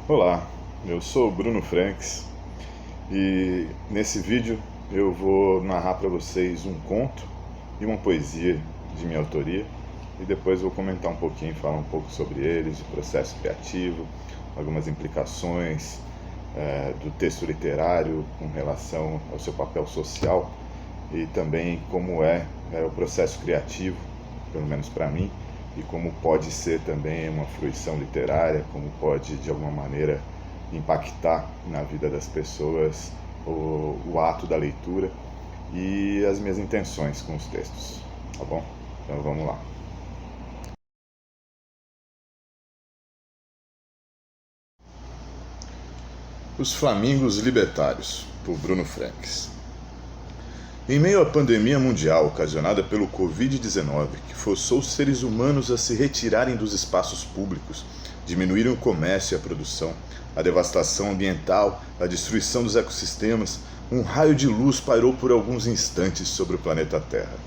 Olá, eu sou o Bruno Franks e nesse vídeo eu vou narrar para vocês um conto e uma poesia de minha autoria e depois vou comentar um pouquinho, falar um pouco sobre eles, o processo criativo, algumas implicações do texto literário com relação ao seu papel social e também como é o processo criativo, pelo menos para mim, e como pode ser também uma fruição literária, como pode de alguma maneira impactar na vida das pessoas o ato da leitura e as minhas intenções com os textos, tá bom? Então vamos lá. Os Flamingos Libertários, por Bruno Franks. Em meio à pandemia mundial ocasionada pelo Covid-19, que forçou os seres humanos a se retirarem dos espaços públicos, diminuírem o comércio e a produção, a devastação ambiental, a destruição dos ecossistemas, um raio de luz pairou por alguns instantes sobre o planeta Terra.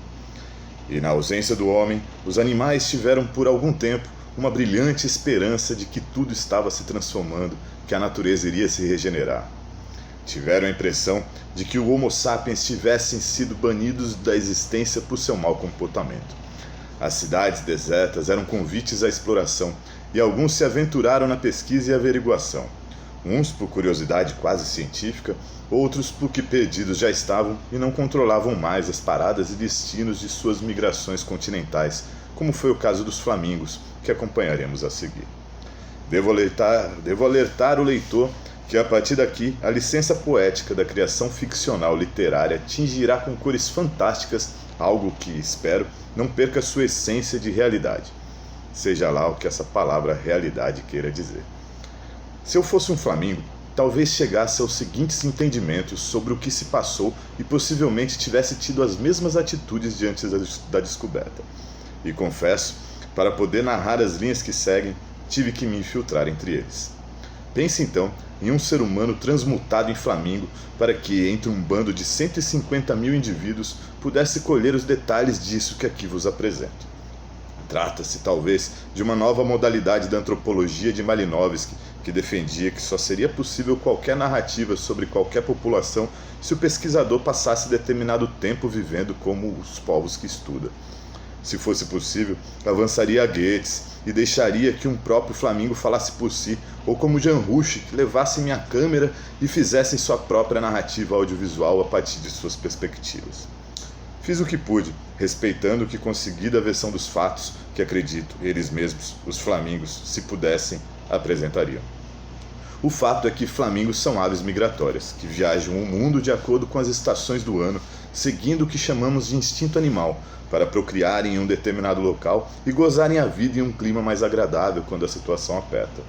E na ausência do homem, os animais tiveram por algum tempo uma brilhante esperança de que tudo estava se transformando, que a natureza iria se regenerar. Tiveram a impressão de que o Homo sapiens tivessem sido banidos da existência por seu mau comportamento. As cidades desertas eram convites à exploração e alguns se aventuraram na pesquisa e averiguação. Uns por curiosidade quase científica, outros porque perdidos já estavam e não controlavam mais as paradas e destinos de suas migrações continentais, como foi o caso dos flamingos, que acompanharemos a seguir. Devo alertar o leitor que a partir daqui a licença poética da criação ficcional literária tingirá com cores fantásticas algo que, espero, não perca sua essência de realidade. Seja lá o que essa palavra realidade queira dizer. Se eu fosse um flamingo, talvez chegasse aos seguintes entendimentos sobre o que se passou e possivelmente tivesse tido as mesmas atitudes diante da descoberta. E confesso, para poder narrar as linhas que seguem, tive que me infiltrar entre eles. Pense então em um ser humano transmutado em flamingo para que, entre um bando de 150 mil indivíduos, pudesse colher os detalhes disso que aqui vos apresento. Trata-se, talvez, de uma nova modalidade da antropologia de Malinowski, que defendia que só seria possível qualquer narrativa sobre qualquer população se o pesquisador passasse determinado tempo vivendo como os povos que estuda. Se fosse possível, avançaria a Goethe e deixaria que um próprio flamingo falasse por si, ou como Jan Rush, que levasse minha câmera e fizessem sua própria narrativa audiovisual a partir de suas perspectivas. Fiz o que pude, respeitando o que consegui da versão dos fatos que acredito, eles mesmos, os flamingos, se pudessem, apresentariam. O fato é que flamingos são aves migratórias, que viajam o mundo de acordo com as estações do ano, seguindo o que chamamos de instinto animal, para procriarem em um determinado local e gozarem a vida em um clima mais agradável quando a situação aperta.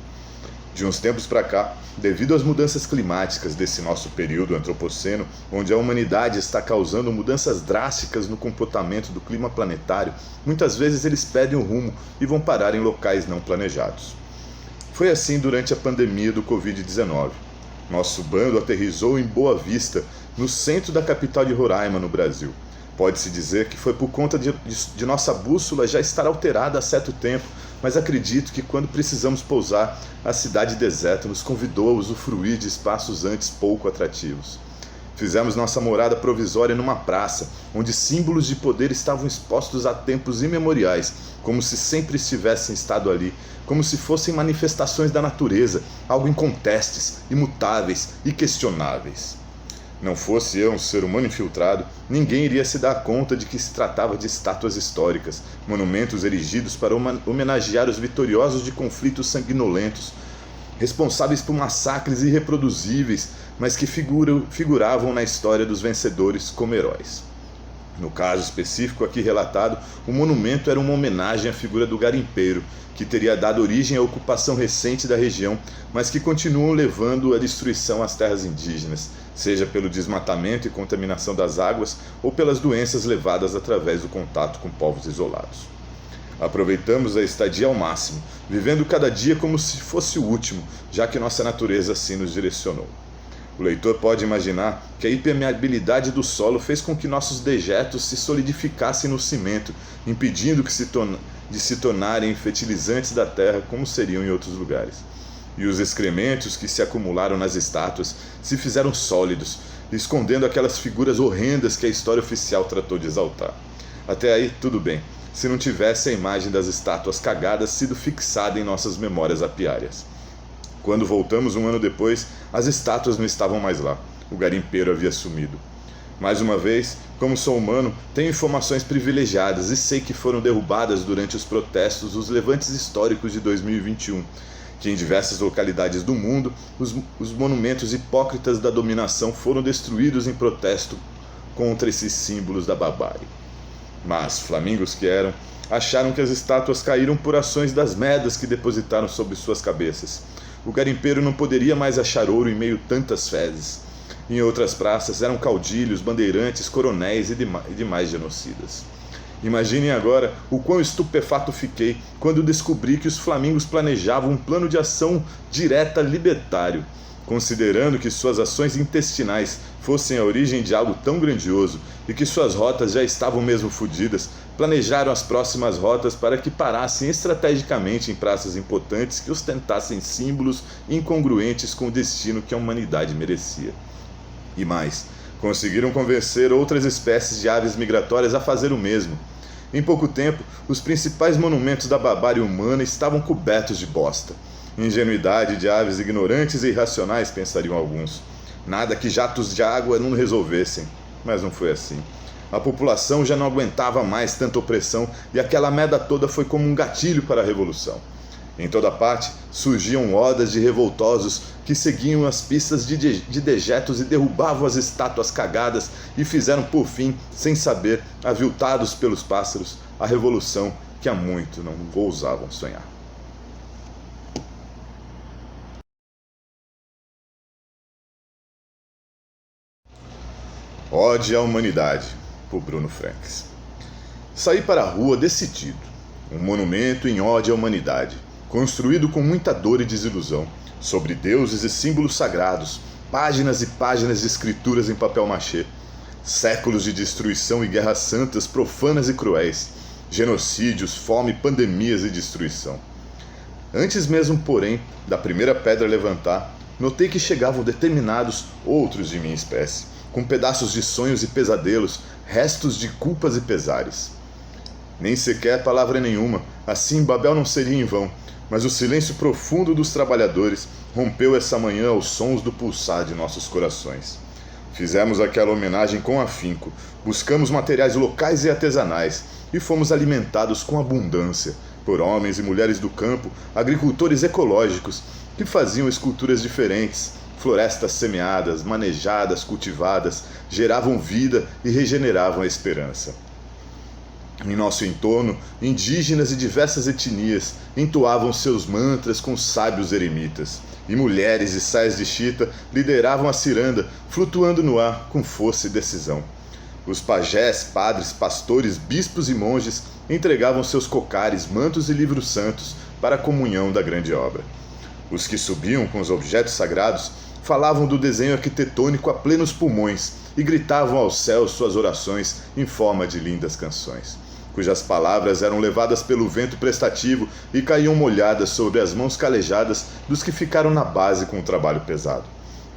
De uns tempos para cá, devido às mudanças climáticas desse nosso período antropoceno, onde a humanidade está causando mudanças drásticas no comportamento do clima planetário, muitas vezes eles perdem o rumo e vão parar em locais não planejados. Foi assim durante a pandemia do Covid-19. Nosso bando aterrissou em Boa Vista, no centro da capital de Roraima, no Brasil. Pode-se dizer que foi por conta de nossa bússola já estar alterada há certo tempo, mas acredito que quando precisamos pousar, a cidade deserta nos convidou a usufruir de espaços antes pouco atrativos. Fizemos nossa morada provisória numa praça, onde símbolos de poder estavam expostos há tempos imemoriais, como se sempre estivessem estado ali, como se fossem manifestações da natureza, algo incontestes, imutáveis e questionáveis. Não fosse eu um ser humano infiltrado, ninguém iria se dar conta de que se tratava de estátuas históricas, monumentos erigidos para homenagear os vitoriosos de conflitos sanguinolentos, responsáveis por massacres irreproduzíveis, mas que figuravam na história dos vencedores como heróis. No caso específico aqui relatado, o monumento era uma homenagem à figura do garimpeiro, que teria dado origem à ocupação recente da região, mas que continuam levando à destruição às terras indígenas, seja pelo desmatamento e contaminação das águas ou pelas doenças levadas através do contato com povos isolados. Aproveitamos a estadia ao máximo, vivendo cada dia como se fosse o último, já que nossa natureza assim nos direcionou. O leitor pode imaginar que a impermeabilidade do solo fez com que nossos dejetos se solidificassem no cimento, impedindo de se tornarem fertilizantes da terra como seriam em outros lugares. e os excrementos que se acumularam nas estátuas se fizeram sólidos, escondendo aquelas figuras horrendas que a história oficial tratou de exaltar. Até aí, tudo bem, se não tivesse a imagem das estátuas cagadas sido fixada em nossas memórias apiárias. Quando voltamos um ano depois, as estátuas não estavam mais lá. O garimpeiro havia sumido. Mais uma vez, como sou humano, tenho informações privilegiadas e sei que foram derrubadas durante os protestos dos levantes históricos de 2021, que em diversas localidades do mundo, os monumentos hipócritas da dominação foram destruídos em protesto contra esses símbolos da barbárie. Mas, flamingos que eram, acharam que as estátuas caíram por ações das medas que depositaram sobre suas cabeças. O garimpeiro não poderia mais achar ouro em meio a tantas fezes. Em outras praças eram caudilhos, bandeirantes, coronéis e demais genocidas. Imaginem agora o quão estupefato fiquei quando descobri que os flamingos planejavam um plano de ação direta libertário. Considerando que suas ações intestinais fossem a origem de algo tão grandioso e que suas rotas já estavam mesmo fodidas, planejaram as próximas rotas para que parassem estrategicamente em praças importantes que ostentassem símbolos incongruentes com o destino que a humanidade merecia. E mais, conseguiram convencer outras espécies de aves migratórias a fazer o mesmo. Em pouco tempo, os principais monumentos da barbárie humana estavam cobertos de bosta. Ingenuidade de aves ignorantes e irracionais, pensariam alguns. Nada que jatos de água não resolvessem. Mas não foi assim. A população já não aguentava mais tanta opressão e aquela merda toda foi como um gatilho para a revolução. Em toda parte surgiam hordas de revoltosos que seguiam as pistas de dejetos e derrubavam as estátuas cagadas e fizeram por fim, sem saber, aviltados pelos pássaros, a revolução que há muito não ousavam sonhar. Ode à humanidade, por Bruno Franks. Saí para a rua decidido. Um monumento em ode à humanidade, construído com muita dor e desilusão, sobre deuses e símbolos sagrados, páginas e páginas de escrituras em papel machê, séculos de destruição e guerras santas profanas e cruéis, genocídios, fome, pandemias e destruição. Antes mesmo, porém, da primeira pedra levantar, notei que chegavam determinados outros de minha espécie, com pedaços de sonhos e pesadelos, restos de culpas e pesares. Nem sequer palavra nenhuma, assim Babel não seria em vão, mas o silêncio profundo dos trabalhadores rompeu essa manhã aos sons do pulsar de nossos corações. Fizemos aquela homenagem com afinco, buscamos materiais locais e artesanais, e fomos alimentados com abundância por homens e mulheres do campo, agricultores ecológicos, que faziam esculturas diferentes, florestas semeadas, manejadas, cultivadas, geravam vida e regeneravam a esperança. Em nosso entorno, indígenas e diversas etnias entoavam seus mantras com sábios eremitas, e mulheres de saias de chita lideravam a ciranda, flutuando no ar com força e decisão. Os pajés, padres, pastores, bispos e monges entregavam seus cocares, mantos e livros santos para a comunhão da grande obra. Os que subiam com os objetos sagrados falavam do desenho arquitetônico a plenos pulmões e gritavam aos céus suas orações em forma de lindas canções, cujas palavras eram levadas pelo vento prestativo e caíam molhadas sobre as mãos calejadas dos que ficaram na base com o trabalho pesado.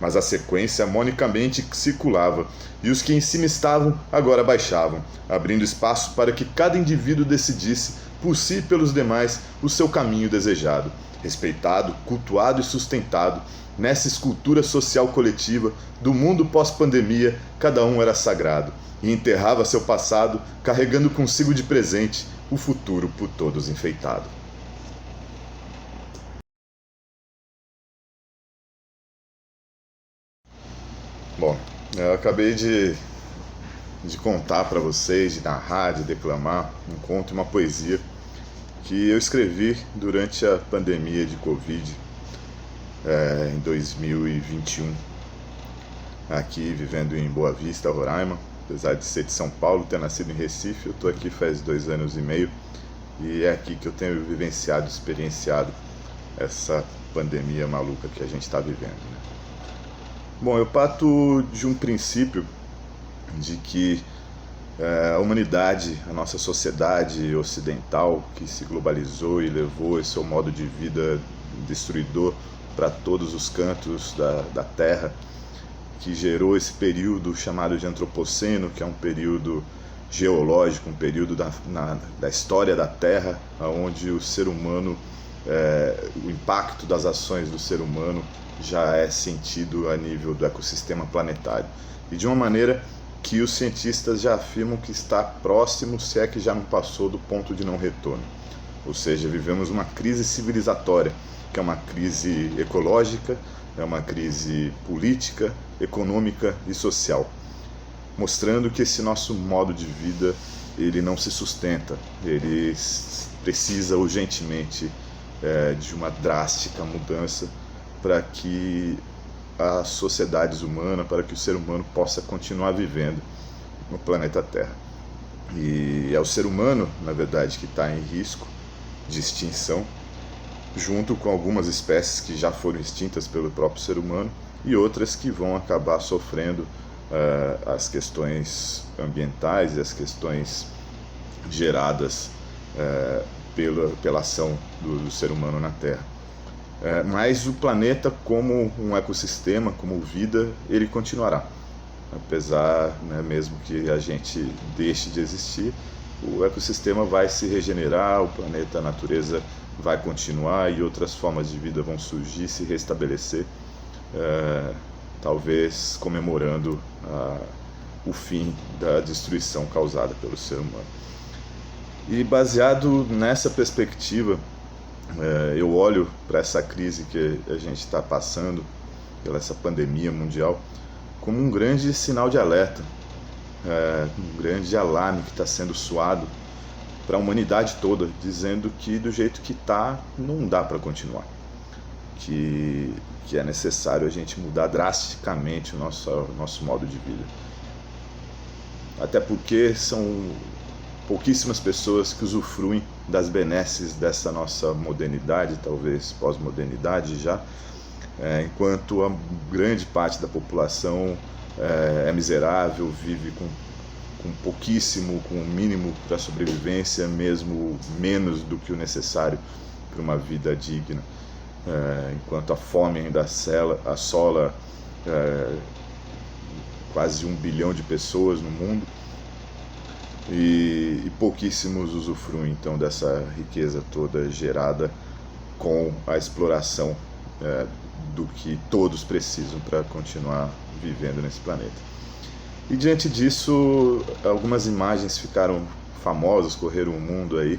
Mas a sequência harmonicamente circulava, e os que em cima estavam agora baixavam, abrindo espaço para que cada indivíduo decidisse, por si e pelos demais, o seu caminho desejado, respeitado, cultuado e sustentado. Nessa escultura social coletiva do mundo pós-pandemia, cada um era sagrado e enterrava seu passado, carregando consigo de presente o futuro por todos enfeitado. Bom, eu acabei de contar para vocês, de narrar, de declamar um conto e uma poesia que eu escrevi durante a pandemia de Covid em 2021, aqui vivendo em Boa Vista, Roraima. Apesar de ser de São Paulo, ter nascido em Recife, eu estou aqui faz 2 anos e meio e é aqui que eu tenho vivenciado, experienciado essa pandemia maluca que a gente está vivendo, né? Bom, eu parto de um princípio de que a humanidade, a nossa sociedade ocidental que se globalizou e levou esse seu modo de vida destruidor para todos os cantos da Terra, que gerou esse período chamado de Antropoceno, que é um período geológico, um período da história da Terra, onde o ser humano, o impacto das ações do ser humano já é sentido a nível do ecossistema planetário. E de uma maneira que os cientistas já afirmam que está próximo, se é que já não passou, do ponto de não retorno. Ou seja, vivemos uma crise civilizatória, que é uma crise ecológica, é uma crise política, econômica e social, mostrando que esse nosso modo de vida ele não se sustenta, ele precisa urgentemente de uma drástica mudança para que as sociedades humanas, para que o ser humano possa continuar vivendo no planeta Terra. E é o ser humano, na verdade, que está em risco de extinção, junto com algumas espécies que já foram extintas pelo próprio ser humano e outras que vão acabar sofrendo as questões ambientais e as questões geradas pela ação do ser humano na Terra. Mas o planeta, como um ecossistema, como vida, ele continuará. Apesar, mesmo que a gente deixe de existir, o ecossistema vai se regenerar, o planeta, a natureza vai continuar e outras formas de vida vão surgir, se restabelecer, talvez comemorando o fim da destruição causada pelo ser humano. E baseado nessa perspectiva, eu olho para essa crise que a gente está passando, pela essa pandemia mundial, como um grande sinal de alerta, um grande alarme que está sendo soado para a humanidade toda, dizendo que do jeito que está, não dá para continuar, que é necessário a gente mudar drasticamente o nosso modo de vida. Até porque são pouquíssimas pessoas que usufruem das benesses dessa nossa modernidade, talvez pós-modernidade já, enquanto a grande parte da população é miserável, vive com pouquíssimo, com o mínimo para a sobrevivência, mesmo menos do que o necessário para uma vida digna, enquanto a fome ainda assola quase 1 bilhão de pessoas no mundo, e pouquíssimos usufruem então dessa riqueza toda gerada com a exploração do que todos precisam para continuar vivendo nesse planeta. E diante disso, algumas imagens ficaram famosas, correram o mundo aí,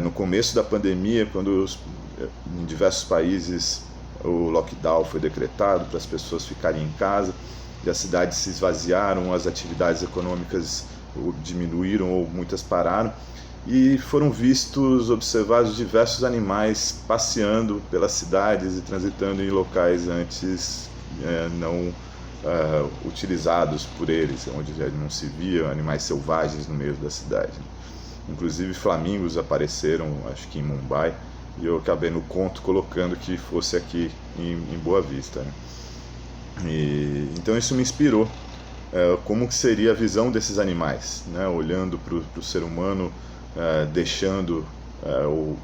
no começo da pandemia, quando em diversos países o lockdown foi decretado para as pessoas ficarem em casa, e as cidades se esvaziaram, as atividades econômicas diminuíram ou muitas pararam, e foram observados diversos animais passeando pelas cidades e transitando em locais antes não utilizados por eles, onde já não se via animais selvagens no meio da cidade. Inclusive flamingos apareceram, acho que em Mumbai, e eu acabei no conto colocando que fosse aqui em Boa Vista, né? Então isso me inspirou, como que seria a visão desses animais, né? Olhando para o ser humano, deixando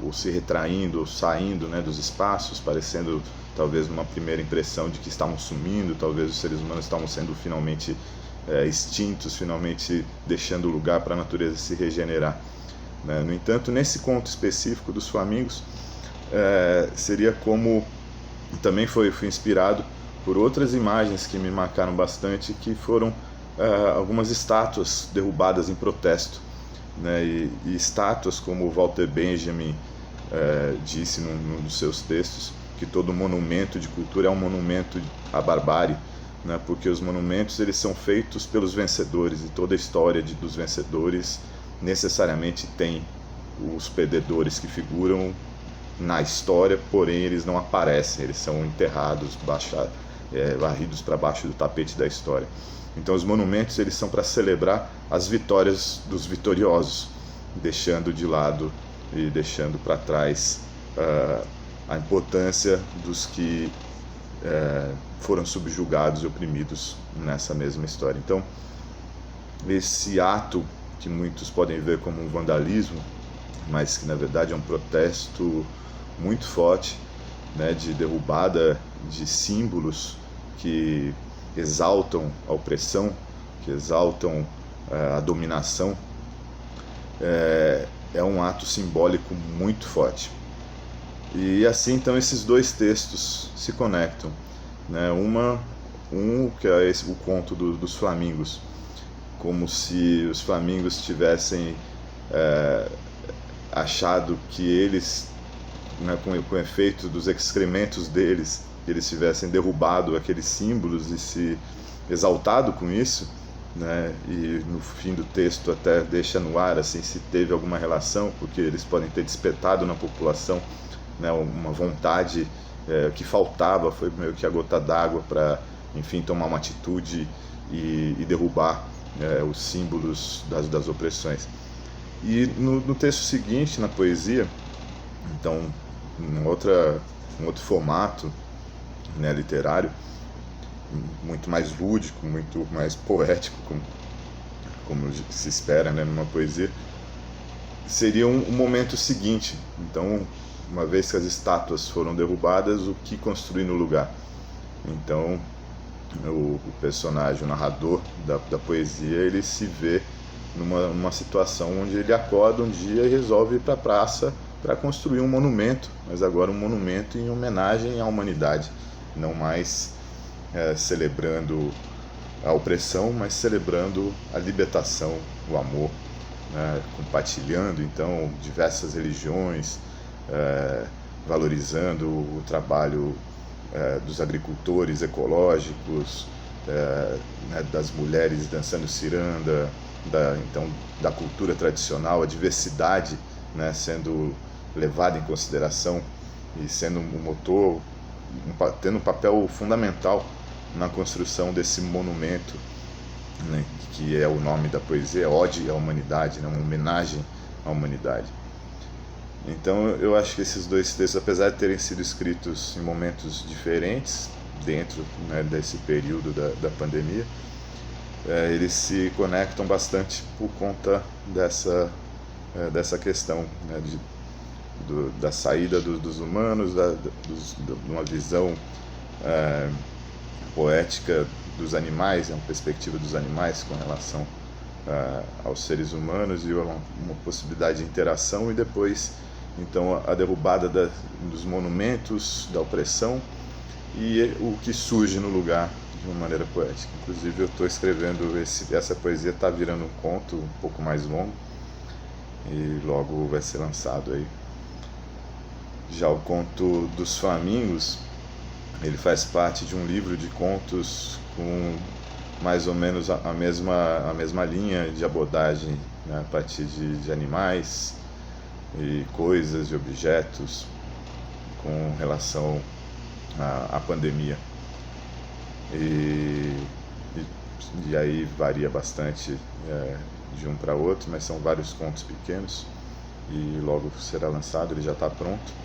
ou se retraindo, ou saindo, né, dos espaços, parecendo talvez uma primeira impressão de que estavam sumindo, talvez os seres humanos estavam sendo finalmente extintos, finalmente deixando lugar para a natureza se regenerar, né? No entanto, nesse conto específico dos flamingos, seria como também foi inspirado por outras imagens que me marcaram bastante, que foram algumas estátuas derrubadas em protesto, né? E estátuas, como Walter Benjamin disse num dos seus textos, que todo monumento de cultura é um monumento à barbárie, né? Porque os monumentos eles são feitos pelos vencedores, e toda a história dos vencedores necessariamente tem os perdedores que figuram na história, porém eles não aparecem, eles são enterrados, varridos para baixo do tapete da história. Então os monumentos eles são para celebrar as vitórias dos vitoriosos, deixando de lado e deixando para trás a importância dos que foram subjugados e oprimidos nessa mesma história. Então esse ato, que muitos podem ver como um vandalismo, mas que na verdade é um protesto muito forte, né, de derrubada de símbolos que exaltam a opressão, que exaltam a dominação, é um ato simbólico muito forte. E assim, então, esses dois textos se conectam, né? Um que é o conto dos flamingos, como se os flamingos tivessem achado que eles, né, com o efeito dos excrementos deles, eles tivessem derrubado aqueles símbolos e se exaltado com isso, né? E no fim do texto até deixa no ar assim, se teve alguma relação, porque eles podem ter despertado na população, né, uma vontade que faltava, foi meio que a gota d'água para, enfim, tomar uma atitude e derrubar os símbolos das opressões. E no texto seguinte, na poesia, então, um outro formato, né, literário, muito mais lúdico, muito mais poético, como se espera, né, numa poesia, seria um momento seguinte. Então, uma vez que as estátuas foram derrubadas, o que construir no lugar? Então, o personagem, o narrador da poesia, ele se vê numa situação onde ele acorda um dia e resolve ir para a praça para construir um monumento, mas agora um monumento em homenagem à humanidade, não mais celebrando a opressão, mas celebrando a libertação, o amor, né? Compartilhando então diversas religiões, valorizando o trabalho dos agricultores ecológicos, né, das mulheres dançando ciranda, da cultura tradicional, a diversidade, né, sendo levada em consideração e sendo um motor, tendo um papel fundamental na construção desse monumento, né, que é o nome da poesia, Ode à Humanidade, né, uma homenagem à humanidade. Então eu acho que esses dois textos, apesar de terem sido escritos em momentos diferentes, dentro, né, desse período da pandemia, eles se conectam bastante por conta dessa questão, né, da saída dos humanos, de uma visão poética dos animais, uma perspectiva dos animais com relação aos seres humanos e uma possibilidade de interação, e depois então a derrubada dos monumentos, da opressão, e o que surge no lugar de uma maneira poética. Inclusive eu estou escrevendo, essa poesia está virando um conto um pouco mais longo e logo vai ser lançado aí. Já o conto dos flamingos, ele faz parte de um livro de contos com mais ou menos a mesma linha de abordagem, né, a partir de animais e coisas e objetos com relação à pandemia. E aí varia bastante de um para outro, mas são vários contos pequenos e logo será lançado, ele já está pronto.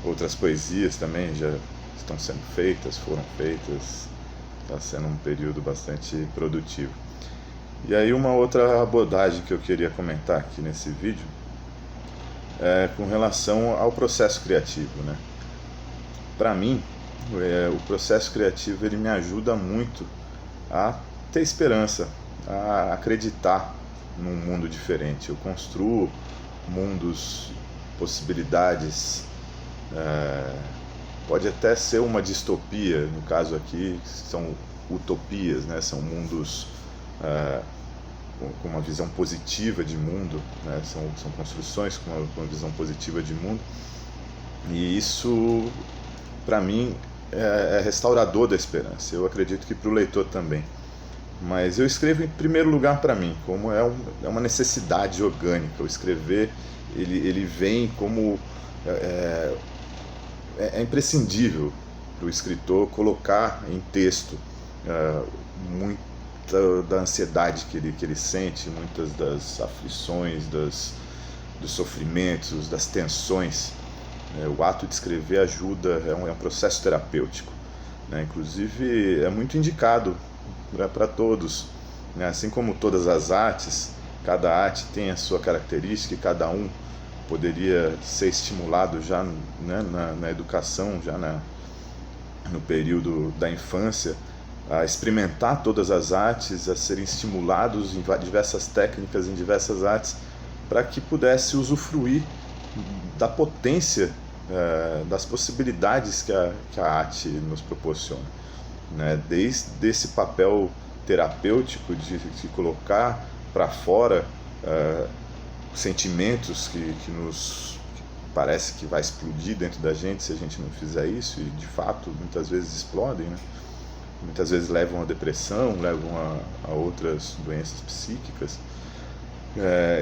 Outras poesias também já estão sendo feitas, foram feitas, está sendo um período bastante produtivo. E aí uma outra abordagem que eu queria comentar aqui nesse vídeo é com relação ao processo criativo, né? Para mim, o processo criativo ele me ajuda muito a ter esperança, a acreditar num mundo diferente. Eu construo mundos, possibilidades, pode até ser uma distopia, no caso aqui são utopias, né? São mundos com uma visão positiva de mundo, né? São construções com uma visão positiva de mundo, e isso para mim é restaurador da esperança. Eu acredito que para o leitor também, mas eu escrevo em primeiro lugar para mim, como é uma necessidade orgânica. O escrever ele vem como é imprescindível para o escritor colocar em texto muita da ansiedade que ele sente, muitas das aflições, dos sofrimentos, das tensões. O ato de escrever ajuda, é um processo terapêutico, né? Inclusive é muito indicado para todos, né? Assim como todas as artes, cada arte tem a sua característica e cada um poderia ser estimulado já, né, na educação, já no período da infância, a experimentar todas as artes, a serem estimulados em diversas técnicas, em diversas artes, para que pudesse usufruir da potência, das possibilidades que a arte nos proporciona, né? Desde esse papel terapêutico de colocar para fora sentimentos que parece que vai explodir dentro da gente se a gente não fizer isso, e de fato muitas vezes explodem, né? Muitas vezes levam a depressão, levam a outras doenças psíquicas,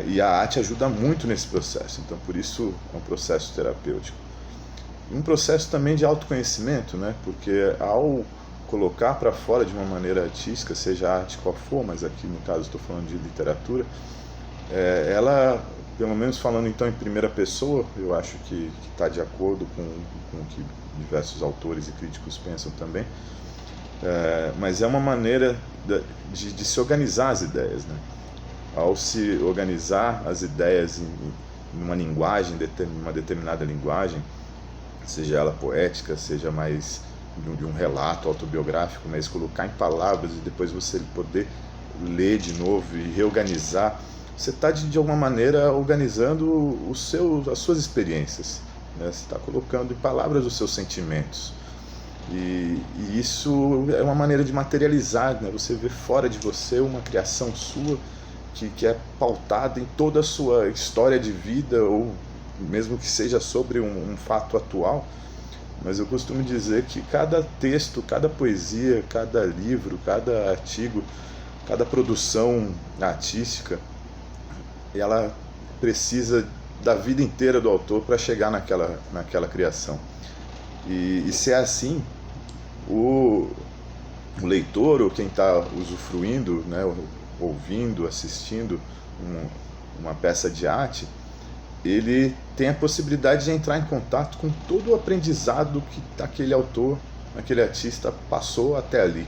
e a arte ajuda muito nesse processo. Então por isso é um processo terapêutico, um processo também de autoconhecimento, né? Porque ao colocar para fora de uma maneira artística, seja a arte qual for, mas aqui no caso estou falando de literatura, ela, pelo menos falando então em primeira pessoa, eu acho que está de acordo com o que diversos autores e críticos pensam também, mas é uma maneira de se organizar as ideias, né? Ao se organizar as ideias em uma linguagem, uma determinada linguagem, seja ela poética, seja mais de um relato autobiográfico, mas colocar em palavras e depois você poder ler de novo e reorganizar, você está de alguma maneira organizando as suas experiências, né? Você está colocando em palavras os seus sentimentos, e isso é uma maneira de materializar, né? Você vê fora de você uma criação sua que é pautada em toda a sua história de vida, ou mesmo que seja sobre um fato atual. Mas eu costumo dizer que cada texto, cada poesia, cada livro, cada artigo, cada produção artística, ela precisa da vida inteira do autor para chegar naquela criação. E se é assim, o leitor, ou quem está usufruindo, né, ouvindo, assistindo uma peça de arte, ele tem a possibilidade de entrar em contato com todo o aprendizado que aquele autor, aquele artista passou até ali.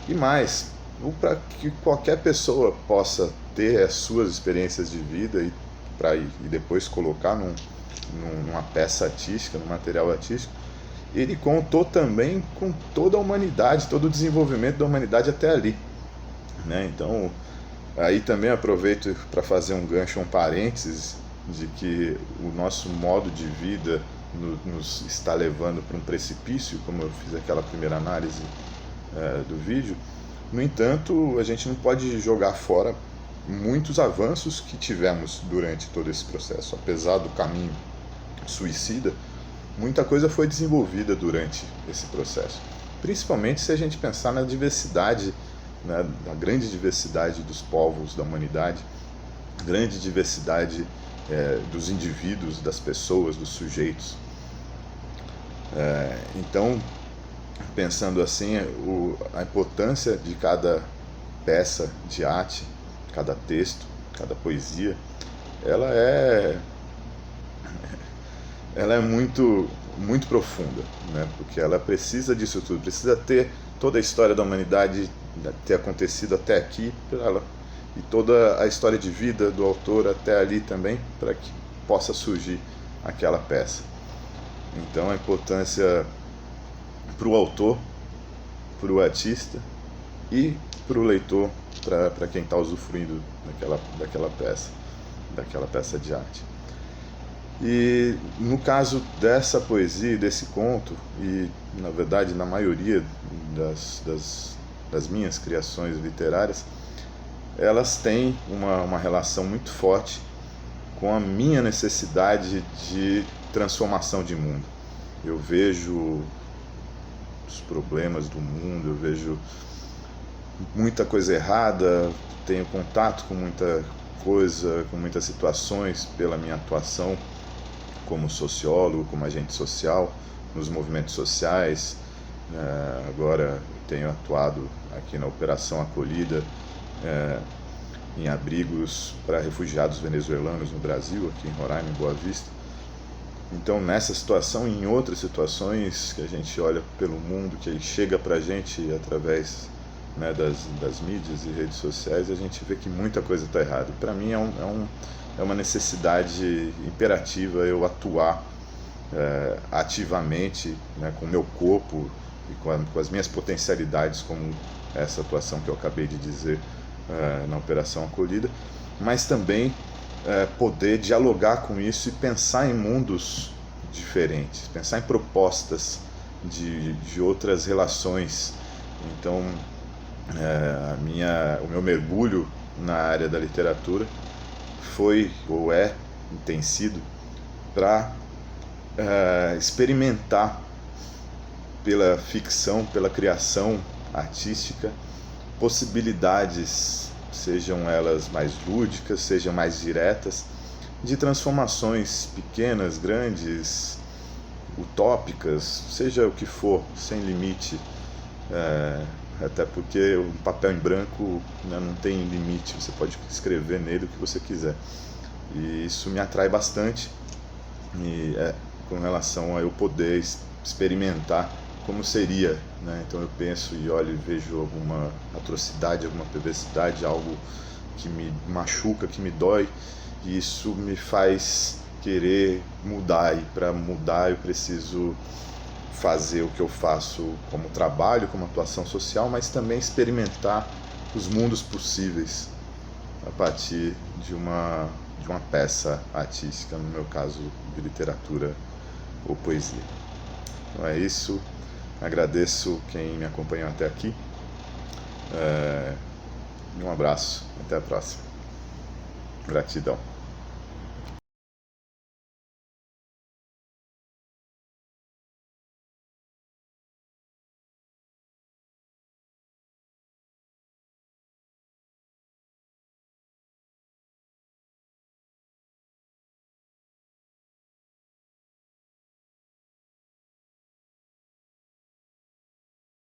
E mais, para que qualquer pessoa possa ter as suas experiências de vida e depois colocar numa peça artística, num material artístico, ele contou também com toda a humanidade, todo o desenvolvimento da humanidade até ali, né? Então, aí também aproveito para fazer um gancho, um parênteses, de que o nosso modo de vida nos está levando para um precipício, como eu fiz aquela primeira análise do vídeo. No entanto, a gente não pode jogar fora muitos avanços que tivemos durante todo esse processo. Apesar do caminho suicida, muita coisa foi desenvolvida durante esse processo, principalmente se a gente pensar na diversidade, né, na grande diversidade dos povos da humanidade, grande diversidade dos indivíduos, das pessoas, dos sujeitos. Então, pensando assim, a importância de cada peça de arte, cada texto, cada poesia, ela é muito, muito profunda, né? Porque ela precisa disso tudo, precisa ter toda a história da humanidade ter acontecido até aqui, e toda a história de vida do autor até ali também, para que possa surgir aquela peça. Então a importância para o autor, para o artista e para o leitor, para quem está usufruindo daquela peça de arte. E no caso dessa poesia, desse conto, e na verdade na maioria das minhas criações literárias, elas têm uma relação muito forte com a minha necessidade de transformação de mundo. Eu vejo os problemas do mundo, eu vejo muita coisa errada, tenho contato com muita coisa, com muitas situações pela minha atuação como sociólogo, como agente social, nos movimentos sociais. Agora tenho atuado aqui na Operação Acolhida, em abrigos para refugiados venezuelanos no Brasil, aqui em Roraima, em Boa Vista. Então, nessa situação e em outras situações que a gente olha pelo mundo, que chega para a gente através né, das mídias e redes sociais, a gente vê que muita coisa está errada. Para mim é uma necessidade imperativa eu atuar ativamente, né, com o meu corpo e com as minhas potencialidades, como essa atuação que eu acabei de dizer na Operação Acolhida, mas também poder dialogar com isso e pensar em mundos diferentes, pensar em propostas de outras relações. Então, o meu mergulho na área da literatura foi, ou tem sido, para experimentar pela ficção, pela criação artística, possibilidades, sejam elas mais lúdicas, sejam mais diretas, de transformações pequenas, grandes, utópicas, seja o que for, sem limite, até porque o papel em branco, né, não tem limite, você pode escrever nele o que você quiser. E isso me atrai bastante, e com relação a eu poder experimentar como seria, né? Então eu penso e olho e vejo alguma atrocidade, alguma perversidade, algo que me machuca, que me dói, e isso me faz querer mudar, e para mudar eu preciso fazer o que eu faço como trabalho, como atuação social, mas também experimentar os mundos possíveis a partir de uma peça artística, no meu caso de literatura ou poesia. Então é isso, agradeço quem me acompanhou até aqui, um abraço, até a próxima, gratidão.